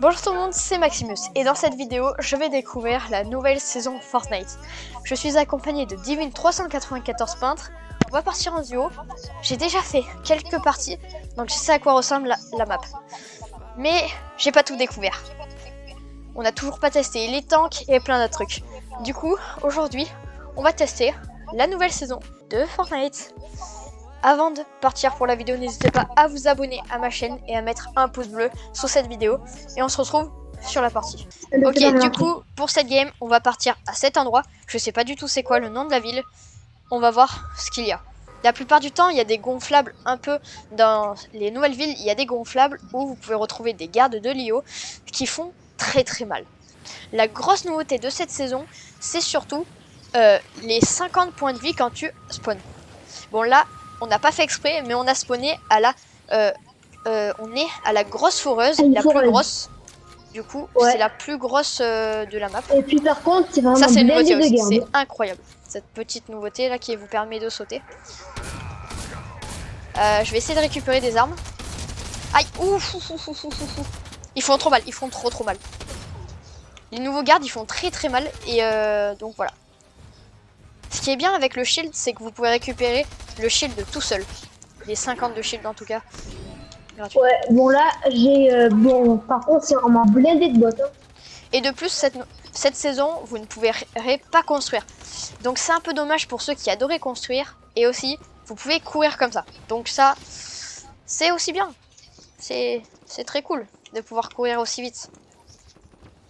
Bonjour tout le monde, c'est Maximus et dans cette vidéo, je vais découvrir la nouvelle saison Fortnite. Je suis accompagné de Divine394 peintres. On va partir en duo. J'ai déjà fait quelques parties, donc je sais à quoi ressemble la map. Mais j'ai pas tout découvert. On n'a toujours pas testé les tanks et plein d'autres trucs. Du coup, aujourd'hui, on va tester la nouvelle saison de Fortnite. Avant de partir pour la vidéo, n'hésitez pas à vous abonner à ma chaîne et à mettre un pouce bleu sous cette vidéo. Et on se retrouve sur la partie. Ok, du coup, pour cette game, on va partir à cet endroit. Je sais pas du tout c'est quoi le nom de la ville. On va voir ce qu'il y a. La plupart du temps, il y a des gonflables un peu dans les nouvelles villes. Il y a des gonflables où vous pouvez retrouver des gardes de Lio qui font très très mal. La grosse nouveauté de cette saison, c'est surtout les 50 points de vie quand tu spawns. Bon là, on n'a pas fait exprès, mais on a spawné à la, on est à la grosse foreuse, la plus grosse. Du coup, c'est la plus grosse de la map. Et puis par contre, c'est vraiment ça, c'est une nouveauté aussi. C'est incroyable. Cette petite nouveauté là qui vous permet de sauter. Je vais essayer de récupérer des armes. Aïe, ouf. Ils font trop mal, ils font trop mal. Les nouveaux gardes, ils font très mal et donc voilà. Ce qui est bien avec le shield, c'est que vous pouvez récupérer le shield tout seul. Les 50 de shield en tout cas. Gratuit. Ouais, bon là, j'ai... bon, par contre, c'est vraiment blindé de bots. Hein. Et de plus, cette saison, vous ne pouvez pas construire. Donc c'est un peu dommage pour ceux qui adoraient construire. Et aussi, vous pouvez courir comme ça. Donc ça, c'est aussi bien. C'est très cool de pouvoir courir aussi vite.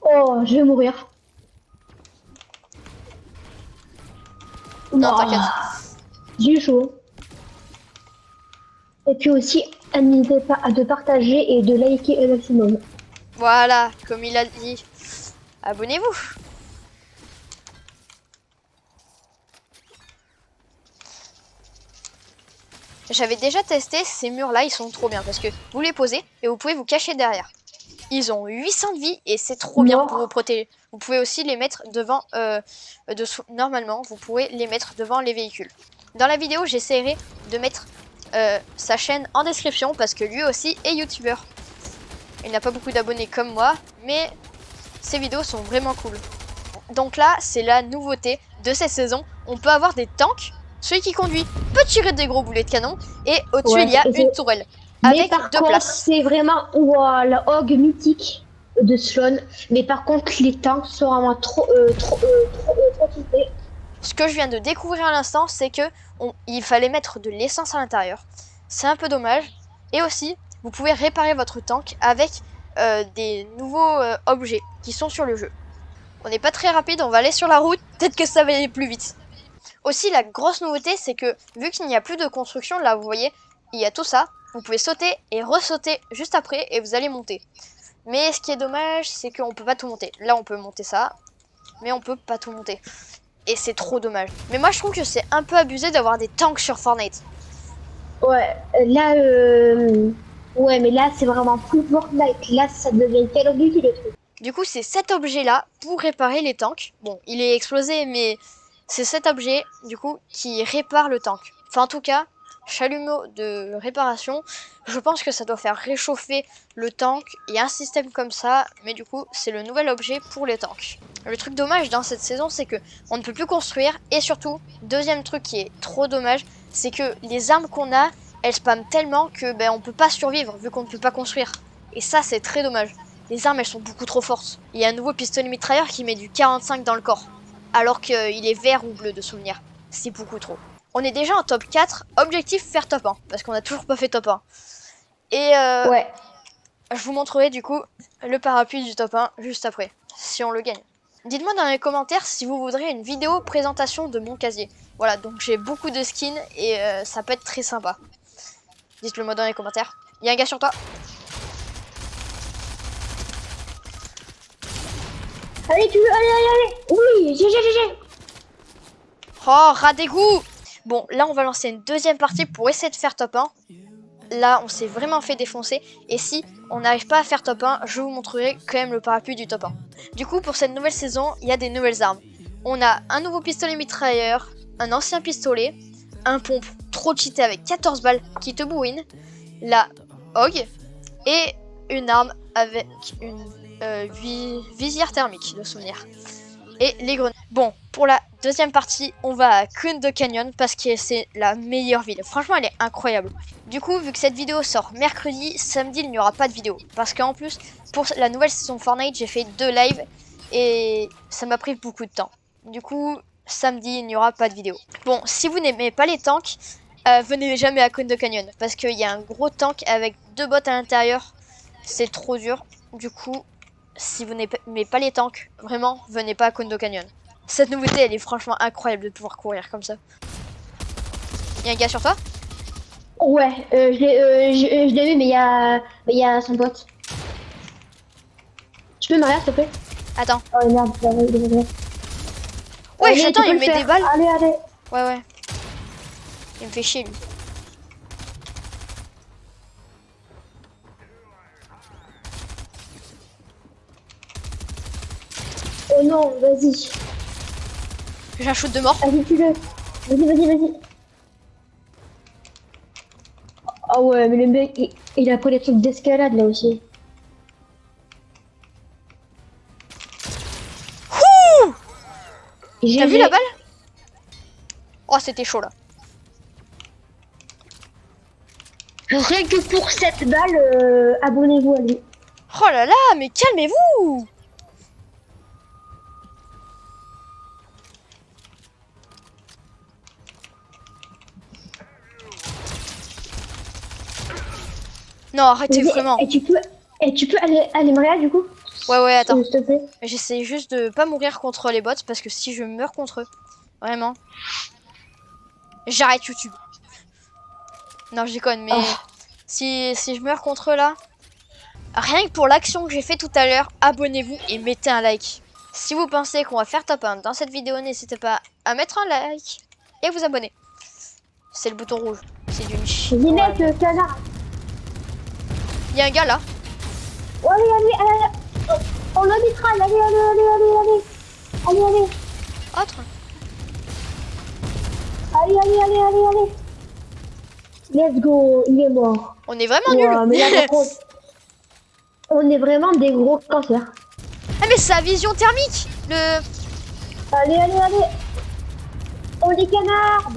Oh, je vais mourir. Non, t'inquiète. J'ai eu chaud. Et puis aussi, n'hésitez pas à de partager et de liker au maximum. Voilà, comme il a dit. Abonnez-vous. J'avais déjà testé ces murs là, ils sont trop bien parce que vous les posez et vous pouvez vous cacher derrière. Ils ont 800 de vie et c'est trop bien pour vous protéger. Vous pouvez aussi les mettre devant, normalement vous pourrez les mettre devant les véhicules. Dans la vidéo j'essaierai de mettre sa chaîne en description parce que lui aussi est youtubeur. Il n'a pas beaucoup d'abonnés comme moi, mais ses vidéos sont vraiment cool. Donc là c'est la nouveauté de cette saison, on peut avoir des tanks. Celui qui conduit peut tirer des gros boulets de canon et au-dessus il y a une tourelle avec deux places. C'est vraiment la hog mythique de Sloan, mais par contre les tanks sont vraiment trop kiffés. Ce que je viens de découvrir à l'instant, c'est que il fallait mettre de l'essence à l'intérieur. C'est un peu dommage. Et aussi, vous pouvez réparer votre tank avec des nouveaux objets qui sont sur le jeu. On n'est pas très rapide, on va aller sur la route, peut-être que ça va aller plus vite. Aussi, la grosse nouveauté, c'est que vu qu'il n'y a plus de construction, là vous voyez, il y a tout ça. Vous pouvez sauter et ressauter juste après et vous allez monter. Mais ce qui est dommage, c'est qu'on peut pas tout monter. Là, on peut monter ça, mais on peut pas tout monter. Et c'est trop dommage. Mais moi, je trouve que c'est un peu abusé d'avoir des tanks sur Fortnite. Ouais, là, ouais, mais là, c'est vraiment plus Fortnite. Là, ça devient Call of Duty, le truc. Du coup, c'est cet objet-là pour réparer les tanks. Bon, il est explosé, mais c'est cet objet, du coup, qui répare le tank. Enfin, en tout cas, chalumeau de réparation, je pense que ça doit faire réchauffer le tank. Il y a un système comme ça, mais du coup, c'est le nouvel objet pour les tanks. Le truc dommage dans cette saison, c'est que on ne peut plus construire. Et surtout, deuxième truc qui est trop dommage, c'est que les armes qu'on a, elles spamment tellement que on peut pas survivre vu qu'on ne peut pas construire. Et ça, c'est très dommage. Les armes, elles sont beaucoup trop fortes. Il y a un nouveau pistolet mitrailleur qui met du 45 dans le corps, alors qu'il est vert ou bleu de souvenir. C'est beaucoup trop. On est déjà en top 4, objectif faire top 1, parce qu'on n'a toujours pas fait top 1. Et ouais. Je vous montrerai du coup le parapluie du top 1 juste après, si on le gagne. Dites-moi dans les commentaires si vous voudrez une vidéo présentation de mon casier. Voilà, donc j'ai beaucoup de skins et ça peut être très sympa. Dites-le moi dans les commentaires. Il y a un gars sur toi. Allez, allez. Oui, GG. Oh, rat d'égout. Bon, là, on va lancer une deuxième partie pour essayer de faire top 1. Là, on s'est vraiment fait défoncer. Et si on n'arrive pas à faire top 1, je vous montrerai quand même le parapluie du top 1. Du coup, pour cette nouvelle saison, il y a des nouvelles armes. On a un nouveau pistolet mitrailleur, un ancien pistolet, un pompe trop cheaté avec 14 balles qui te bouine, la hog et une arme avec une visière thermique de souvenir. Et les grenades. Bon, pour la deuxième partie, on va à Kundo Canyon parce que c'est la meilleure ville. Franchement, elle est incroyable. Du coup, vu que cette vidéo sort mercredi, samedi, il n'y aura pas de vidéo. Parce qu'en plus, pour la nouvelle saison Fortnite, j'ai fait 2 lives et ça m'a pris beaucoup de temps. Du coup, samedi, il n'y aura pas de vidéo. Bon, si vous n'aimez pas les tanks, venez jamais à Kundo Canyon parce qu'il y a un gros tank avec 2 bots à l'intérieur. C'est trop dur. Du coup, si vous n'aimez pas les tanks, vraiment, venez pas à Kundo Canyon. Cette nouveauté, elle est franchement incroyable de pouvoir courir comme ça. Y'a un gars sur toi? Ouais, je l'ai vu, mais il y a son pote. Tu peux m'arrière, s'il te plaît? Attends. Oh merde, Ouais, allez, j'attends, tu peux il le met faire. des balles. Allez, allez. Ouais, ouais. Il me fait chier, lui. Oh non, vas-y. J'ai un shoot de mort. Vas-y, tue-le. Vas-y. Ah ouais, mais le mec, il a pris les trucs d'escalade là aussi. Ouh! T'as T'as vu la balle? Oh, c'était chaud là. Rien que pour cette balle, abonnez-vous à lui. Oh là là, mais calmez-vous! Non, arrêtez vraiment. Et tu peux aller Maria du coup? Ouais, attends. S'il te plaît. J'essaie juste de pas mourir contre les bots parce que si je meurs contre eux, vraiment, j'arrête YouTube. Non, je déconne, mais si je meurs contre eux là, rien que pour l'action que j'ai fait tout à l'heure, abonnez-vous et mettez un like. Si vous pensez qu'on va faire top 1 dans cette vidéo, n'hésitez pas à mettre un like et vous abonner. C'est le bouton rouge. C'est d'une Vas-y mec, canard. Il y a un gars là. Oh, allez. Oh, on le mitraille, allez. Autre. Allez. Let's go, il est mort. On est vraiment Ouais, mais là, nuls. par contre, on est vraiment des gros cancers. Ah mais c'est la vision thermique. Le... Allez. On est canards.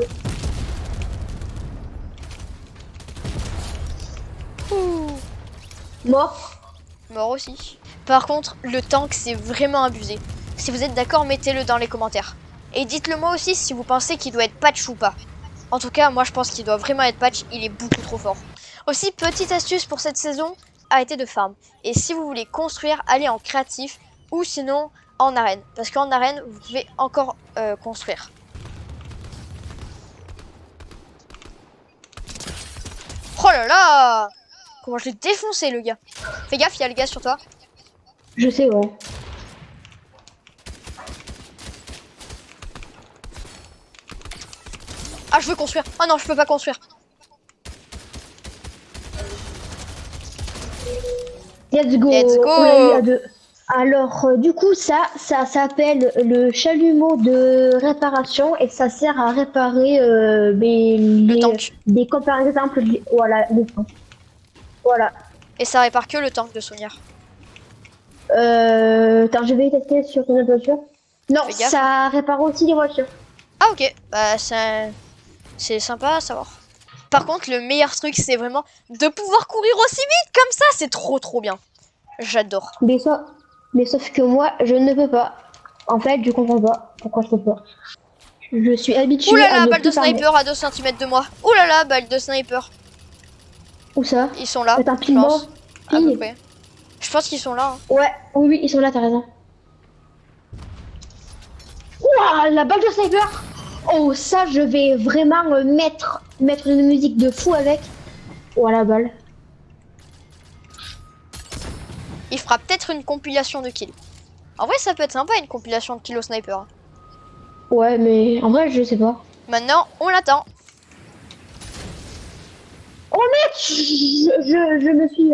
Ouh. Mort. Mort aussi. Par contre, le tank, c'est vraiment abusé. Si vous êtes d'accord, mettez-le dans les commentaires. Et dites-le moi aussi si vous pensez qu'il doit être patch ou pas. En tout cas, moi je pense qu'il doit vraiment être patch, il est beaucoup trop fort. Aussi, petite astuce pour cette saison, arrêtez de farm. Et si vous voulez construire, allez en créatif ou sinon en arène. Parce qu'en arène, vous pouvez encore construire. Oh là là! Comment je l'ai défoncé le gars. Fais gaffe, il y a le gars sur toi. Je sais, ouais. Ah, je veux construire. Oh non, je peux pas construire. Let's go. Let's go. On l'a eu à deux. Alors, du coup, ça s'appelle le chalumeau de réparation et ça sert à réparer Le tank. des comme par exemple, voilà, les tanks. Voilà. Et ça répare que le tank de souvenir. Attends, je vais tester sur une autre voiture. Non, Fais gaffe. ça répare aussi les voitures. Ah ok, bah c'est sympa à savoir. Par contre, le meilleur truc, c'est vraiment de pouvoir courir aussi vite comme ça. C'est trop bien. J'adore. Mais sauf que moi, je ne peux pas. En fait, je comprends pas pourquoi je peux pas. Je suis habituée Ouh là à là, ne balle de plus farmer. sniper à 2 cm de moi. Ouh là là, balle de sniper. Où ça? Ils sont là, Attends, je pile pense. mort. À peu Pile. près. Je pense qu'ils sont là. Hein. Ouais, oui, ils sont là, t'as raison. Ouah, la balle de sniper! Oh, ça, je vais vraiment mettre une musique de fou avec. Oh, la balle. Il fera peut-être une compilation de kills. En vrai, ça peut être sympa une compilation de kills au sniper. Hein. Ouais, mais en vrai, je sais pas. Maintenant, on l'attend. Oh, mec! Je me suis...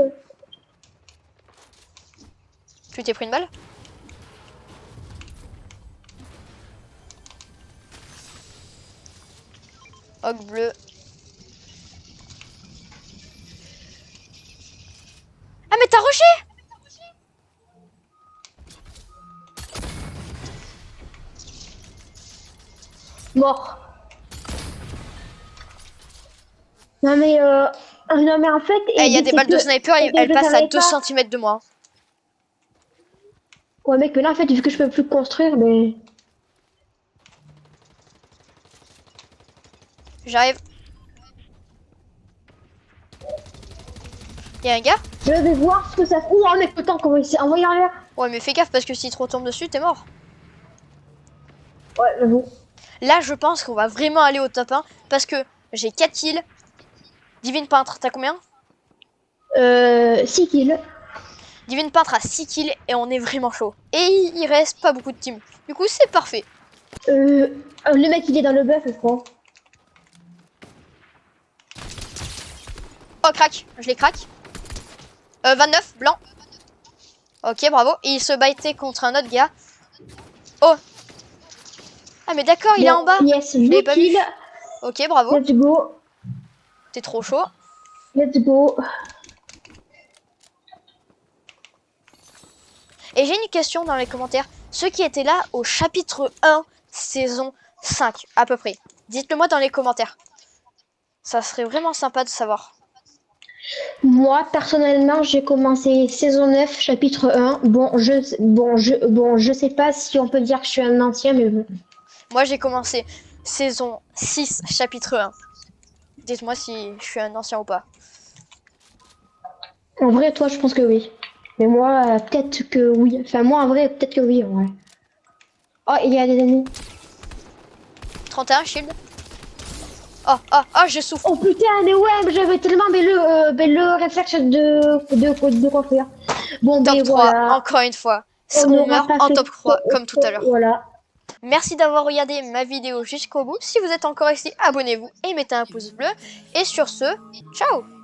Tu t'es pris une balle? Hog bleu. Ah mais t'as rushé! Mort. Non mais en fait... Eh, il y a des balles de sniper, elles passent à 2 pas. cm de moi. Ouais mec, mais là en fait, vu que je peux plus construire, mais... J'arrive. Il y a un gars? Je vais voir ce que ça fait. Oh mec, putain, comment il s'est envoyé en l'air. Ouais, mais fais gaffe parce que s'il te retombe dessus, t'es mort. Ouais, j'avoue. Là, je pense qu'on va vraiment aller au top 1 parce que j'ai 4 kills. Divine Peintre, t'as combien? 6 kills. Divine Peintre a 6 kills et on est vraiment chaud. Et il reste pas beaucoup de teams. Du coup, c'est parfait. Le mec, il est dans le buff, je crois. Oh, crack, je les crack. 29, blanc. Ok, bravo. Et il se battait contre un autre gars. Oh. Ah, mais d'accord, il est en bas. Yes, Je l'ai pas vu. kill. Ok, bravo. Let's go. T'es trop chaud. Let's go. Et j'ai une question dans les commentaires. Ceux qui étaient là au chapitre 1, saison 5, à peu près. Dites-le moi dans les commentaires. Ça serait vraiment sympa de savoir. Moi, personnellement, j'ai commencé saison 9, chapitre 1. Je sais pas si on peut dire que je suis un ancien, mais bon. Moi, j'ai commencé saison 6, chapitre 1. Dites-moi si je suis un ancien ou pas. En vrai, toi, je pense que oui. Mais moi, peut-être que oui. Enfin, moi, en vrai, peut-être que oui, en vrai. Oh, il y a des ennemis. 31, shield. Oh, je souffre. Oh putain, mais ouais, j'avais tellement le réflexe de construire. Bon, Top mais 3, voilà. encore une fois. On On n'aura meurt pas en fait top 3, comme tout à l'heure. Voilà. Merci d'avoir regardé ma vidéo jusqu'au bout. Si vous êtes encore ici, abonnez-vous et mettez un pouce bleu. Et sur ce, ciao!